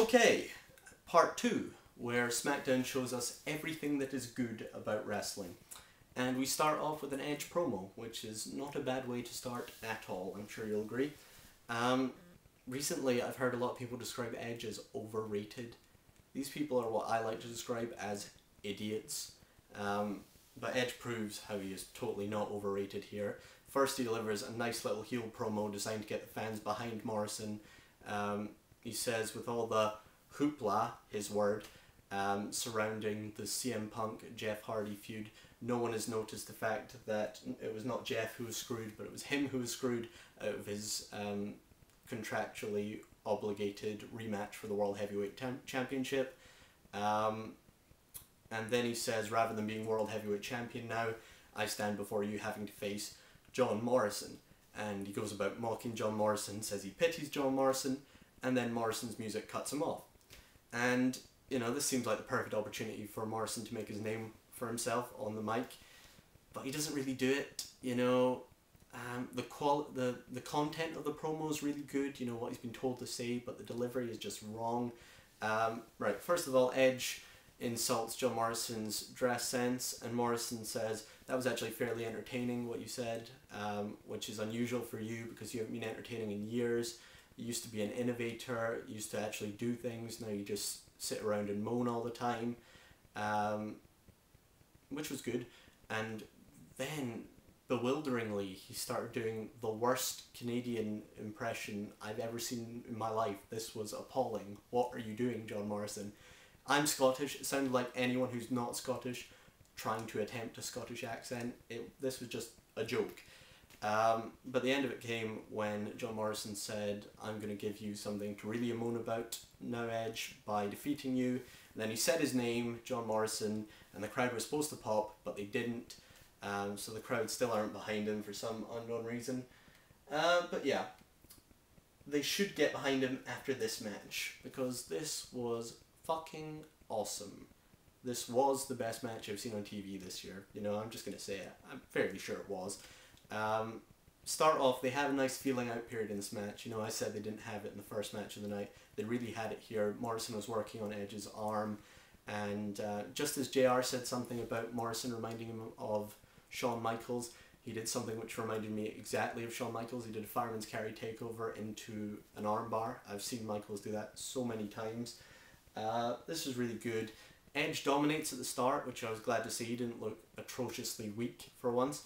Okay, part 2, where Smackdown shows us everything that is good about wrestling. And we start off with an Edge promo, which is not a bad way to start at all, I'm sure you'll agree. Recently I've heard a lot of people describe Edge as overrated. These people are what I like to describe as idiots. But Edge proves how he is totally not overrated here. First he delivers a nice little heel promo designed to get the fans behind Morrison. He says with all the hoopla, his word, surrounding the CM Punk Jeff Hardy feud, no one has noticed the fact that it was not Jeff who was screwed, but it was him who was screwed out of his contractually obligated rematch for the World Heavyweight Championship. And then he says, rather than being World Heavyweight Champion now, I stand before you having to face John Morrison. And he goes about mocking John Morrison, says he pities John Morrison, and then Morrison's music cuts him off. And, you know, this seems like the perfect opportunity for Morrison to make his name for himself on the mic, but he doesn't really do it, you know. The content of the promo is really good, you know, what he's been told to say, but the delivery is just wrong. Right, first of all, Edge insults John Morrison's dress sense, and Morrison says, that was actually fairly entertaining what you said, which is unusual for you because you haven't been entertaining in years. You used to be an innovator, you used to actually do things, now you just sit around and moan all the time, which was good. And then, bewilderingly, he started doing the worst Canadian impression I've ever seen in my life. This was appalling. What are you doing, John Morrison? I'm Scottish. It sounded like anyone who's not Scottish trying to attempt a Scottish accent. This was just a joke. But the end of it came when John Morrison said, I'm going to give you something to really moan about now, Edge, by defeating you. And then he said his name, John Morrison, and the crowd was supposed to pop, but they didn't. So the crowd still aren't behind him for some unknown reason. But yeah, they should get behind him after this match, because this was fucking awesome. This was the best match I've seen on TV this year. You know, I'm just going to say it. I'm fairly sure it was. Start off, they had a nice feeling out period in this match. You know, I said they didn't have it in the first match of the night. They really had it here. Morrison was working on Edge's arm, and just as JR said something about Morrison reminding him of Shawn Michaels, he did something which reminded me exactly of Shawn Michaels. He did a fireman's carry takeover into an armbar. I've seen Michaels do that so many times. This was really good. Edge dominates at the start, which I was glad to see. He didn't look atrociously weak for once.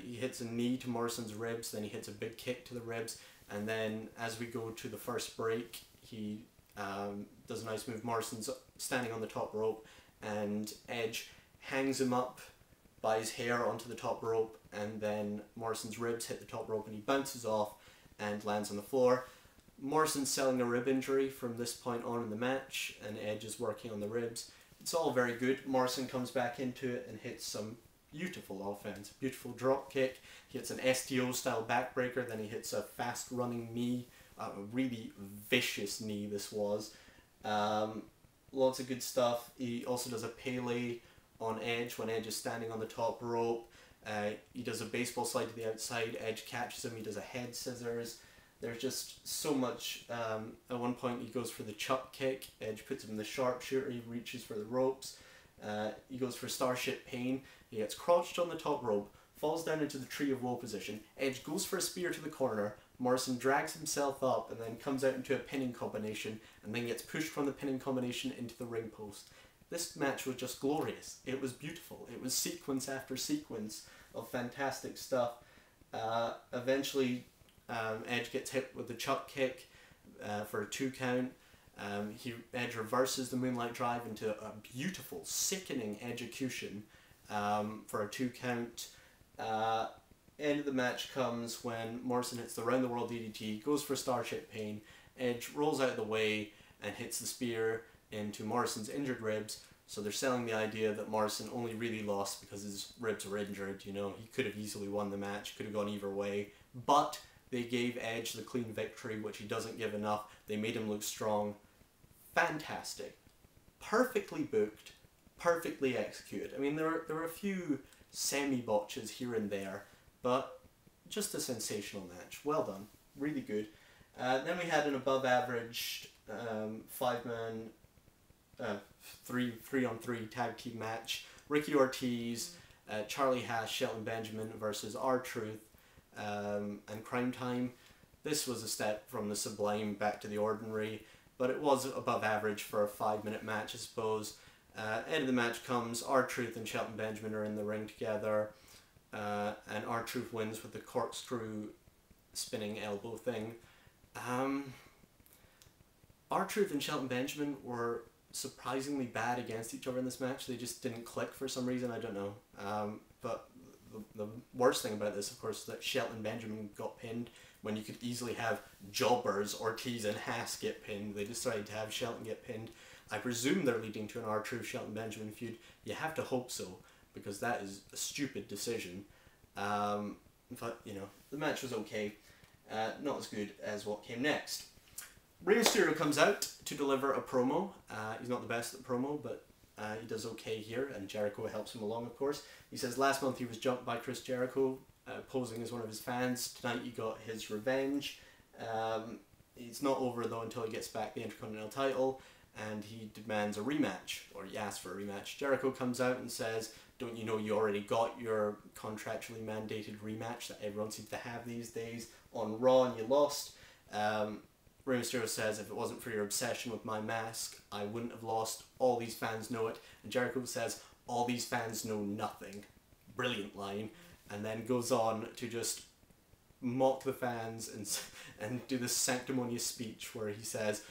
He hits a knee to Morrison's ribs, then he hits a big kick to the ribs, and then as we go to the first break, he does a nice move. Morrison's standing on the top rope, and Edge hangs him up by his hair onto the top rope, and then Morrison's ribs hit the top rope, and he bounces off and lands on the floor. Morrison's selling a rib injury from this point on in the match, and Edge is working on the ribs. It's all very good. Morrison comes back into it and hits some beautiful offense, beautiful drop kick. He hits an STO style backbreaker, then he hits a fast running knee, a really vicious knee this was. Lots of good stuff. He also does a Pele on Edge when Edge is standing on the top rope. He does a baseball slide to the outside, Edge catches him, he does a head scissors. There's just so much. At one point he goes for the chuck kick, Edge puts him in the sharpshooter, he reaches for the ropes. He goes for Starship Pain, he gets crouched on the top rope, falls down into the Tree of Woe position, Edge goes for a spear to the corner, Morrison drags himself up and then comes out into a pinning combination and then gets pushed from the pinning combination into the ring post. This match was just glorious. It was beautiful. It was sequence after sequence of fantastic stuff. Eventually Edge gets hit with the chuck kick for a 2 count. Edge reverses the Moonlight Drive into a beautiful, sickening execution for a 2 count. End of the match comes when Morrison hits the Round the World DDT, goes for Starship Pain, Edge rolls out of the way and hits the spear into Morrison's injured ribs. So they're selling the idea that Morrison only really lost because his ribs were injured. You know, he could have easily won the match, could have gone either way, but they gave Edge the clean victory, which he doesn't give enough. They made him look strong. Fantastic. Perfectly booked. Perfectly executed. I mean, there were a few semi-botches here and there, but just a sensational match. Well done. Really good. Then we had an above-average 5-man, 3-on-3 tag team match. Ricky Ortiz, Charlie Hash, Shelton Benjamin versus R-Truth, and Crime Time. This was a step from the sublime back to the ordinary, but it was above average for a 5-minute match, I suppose. End of the match comes, R-Truth and Shelton Benjamin are in the ring together, and R-Truth wins with the corkscrew spinning elbow thing. R-Truth and Shelton Benjamin were surprisingly bad against each other in this match. They just didn't click for some reason, I don't know. But the worst thing about this, of course, is that Shelton Benjamin got pinned when you could easily have jobbers, Ortiz and Haas get pinned. They decided to have Shelton get pinned. I presume they're leading to an R-Truth Shelton Benjamin feud. You have to hope so, because that is a stupid decision. But, you know, the match was okay. Not as good as what came next. Rey Mysterio comes out to deliver a promo. He's not the best at the promo, but he does okay here, and Jericho helps him along, of course. He says last month he was jumped by Chris Jericho, posing as one of his fans. Tonight he got his revenge. It's not over, though, until he gets back the Intercontinental title, and he demands a rematch, or he asks for a rematch. Jericho comes out and says, don't you know you already got your contractually mandated rematch that everyone seems to have these days on Raw, and you lost? Rey Mysterio says, if it wasn't for your obsession with my mask, I wouldn't have lost. All these fans know it. And Jericho says, all these fans know nothing. Brilliant line. And then goes on to just mock the fans and do this sanctimonious speech where he says,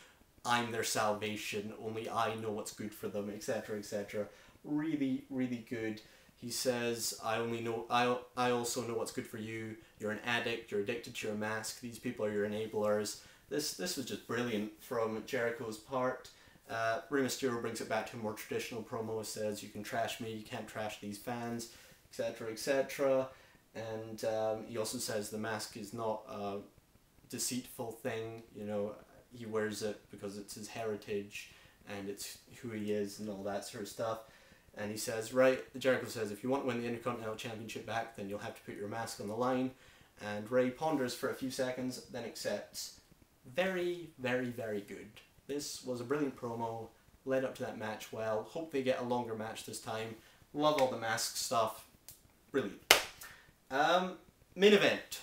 I'm their salvation, only I know what's good for them, etc., etc. Really, really good. He says, I also know what's good for you. You're an addict, you're addicted to your mask, these people are your enablers. This was just brilliant from Jericho's part. Rey Mysterio brings it back to a more traditional promo, says, you can trash me, you can't trash these fans, etc., etc. And he also says the mask is not a deceitful thing, you know, he wears it because it's his heritage and it's who he is and all that sort of stuff. And he says, Jericho says, if you want to win the Intercontinental Championship back, then you'll have to put your mask on the line. And Rey ponders for a few seconds, then accepts. Very, very, very good. This was a brilliant promo, led up to that match well. Hope they get a longer match this time. Love all the mask stuff. Brilliant. Main event.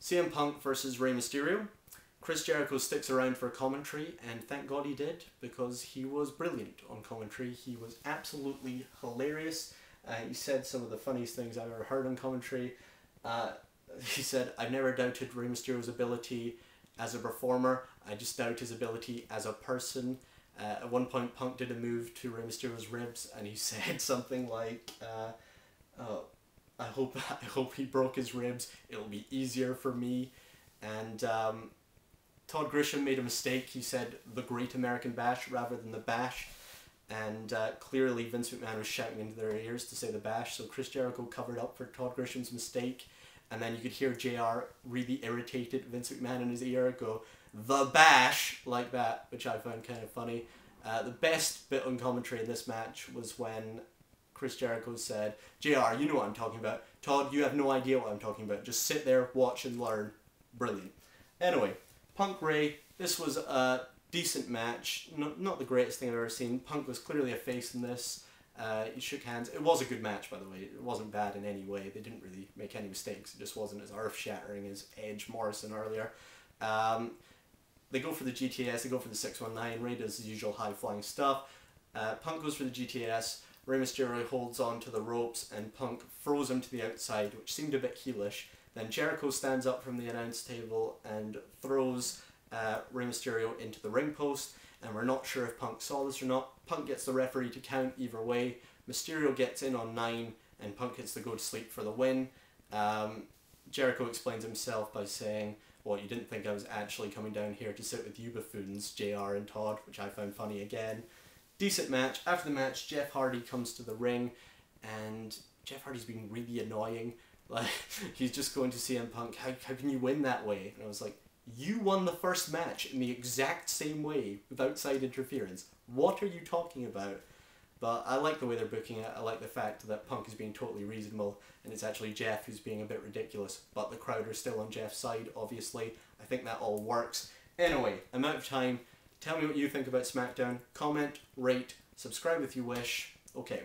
CM Punk versus Rey Mysterio. Chris Jericho sticks around for commentary, and thank God he did, because he was brilliant on commentary. He was absolutely hilarious. He said some of the funniest things I've ever heard on commentary. He said, I've never doubted Rey Mysterio's ability as a performer, I just doubt his ability as a person. At one point, Punk did a move to Rey Mysterio's ribs, and he said something like, I hope he broke his ribs, it'll be easier for me. And Todd Grisham made a mistake. He said the Great American Bash rather than the Bash, and clearly Vince McMahon was shouting into their ears to say the Bash, so Chris Jericho covered up for Todd Grisham's mistake. And then you could hear JR really irritated Vince McMahon in his ear go, the Bash, like that, which I found kind of funny. The best bit on commentary in this match was when Chris Jericho said, JR, you know what I'm talking about. Todd, you have no idea what I'm talking about. Just sit there, watch and learn. Brilliant. Anyway, Punk Rey, this was a decent match. Not the greatest thing I've ever seen. Punk was clearly a face in this. He shook hands. It was a good match, by the way. It wasn't bad in any way. They didn't really make any mistakes. It just wasn't as earth-shattering as Edge Morrison earlier. They go for the GTS. They go for the 619. Rey does the usual high-flying stuff. Punk goes for the GTS. Rey Mysterio holds on to the ropes, and Punk throws him to the outside, which seemed a bit heelish. Then Jericho stands up from the announce table and throws Rey Mysterio into the ring post. And we're not sure if Punk saw this or not. Punk gets the referee to count either way. Mysterio gets in on 9, and Punk gets the go to sleep for the win. Jericho explains himself by saying, well, you didn't think I was actually coming down here to sit with you buffoons, JR and Todd, which I found funny again. Decent match. After the match, Jeff Hardy comes to the ring, and Jeff Hardy's being really annoying. Like, he's just going to CM Punk, how can you win that way? And I was like, you won the first match in the exact same way with outside interference. What are you talking about? But I like the way they're booking it. I like the fact that Punk is being totally reasonable and it's actually Jeff who's being a bit ridiculous. But the crowd are still on Jeff's side, obviously. I think that all works. Anyway, I'm out of time. Tell me what you think about SmackDown. Comment, rate, subscribe if you wish. Okay,